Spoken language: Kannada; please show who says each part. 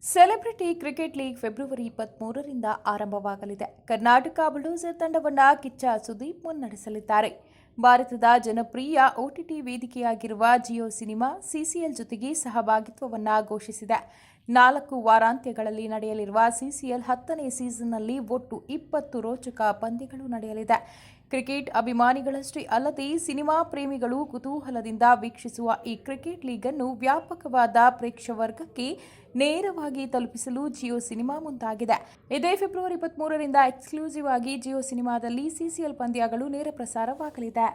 Speaker 1: ಸೆಲೆಬ್ರಿಟಿ ಕ್ರಿಕೆಟ್ ಲೀಗ್ ಫೆಬ್ರವರಿ 23ರಿಂದ ಆರಂಭವಾಗಲಿದೆ. ಕರ್ನಾಟಕ ಬ್ಲೂಸರ್ ತಂಡವನ್ನು ಕಿಚ್ಚ ಸುದೀಪ್ ಮುನ್ನಡೆಸಲಿದ್ದಾರೆ. ಭಾರತದ ಜನಪ್ರಿಯ OTT ವೇದಿಕೆಯಾಗಿರುವ ಜಿಯೋ ಸಿನಿಮಾ ಸಿಸಿಎಲ್ ಜೊತೆಗೆ ಸಹಭಾಗಿತ್ವವನ್ನು ಘೋಷಿಸಿದೆ. 4 ವಾರಾಂತ್ಯಗಳಲ್ಲಿ ನಡೆಯಲಿರುವ ಸಿಸಿಎಲ್ 10ನೇ ಸೀಸನ್ನಲ್ಲಿ ಒಟ್ಟು 20 ರೋಚಕ ಪಂದ್ಯಗಳು ನಡೆಯಲಿದೆ. ಕ್ರಿಕೆಟ್ ಅಭಿಮಾನಿಗಳಷ್ಟೇ ಅಲ್ಲದೆ ಸಿನಿಮಾ ಪ್ರೇಮಿಗಳು ಕುತೂಹಲದಿಂದ ವೀಕ್ಷಿಸುವ ಈ ಕ್ರಿಕೆಟ್ ಲೀಗ್ ಅನ್ನು ವ್ಯಾಪಕವಾದ ಪ್ರೇಕ್ಷಕವರ್ಗಕ್ಕೆ ನೇರವಾಗಿ ತಲುಪಿಸಲು ಜಿಯೋ ಸಿನಿಮಾ ಮುಂದಾಗಿದೆ. ಇದೇ ಫೆಬ್ರವರಿ 23ರಿಂದ ಎಕ್ಸ್ಕ್ಲೂಸಿವ್ ಆಗಿ ಜಿಯೋ ಸಿನಿಮಾದಲ್ಲಿ ಸಿಸಿಎಲ್ ಪಂದ್ಯಗಳು ನೇರ ಪ್ರಸಾರವಾಗಲಿದೆ.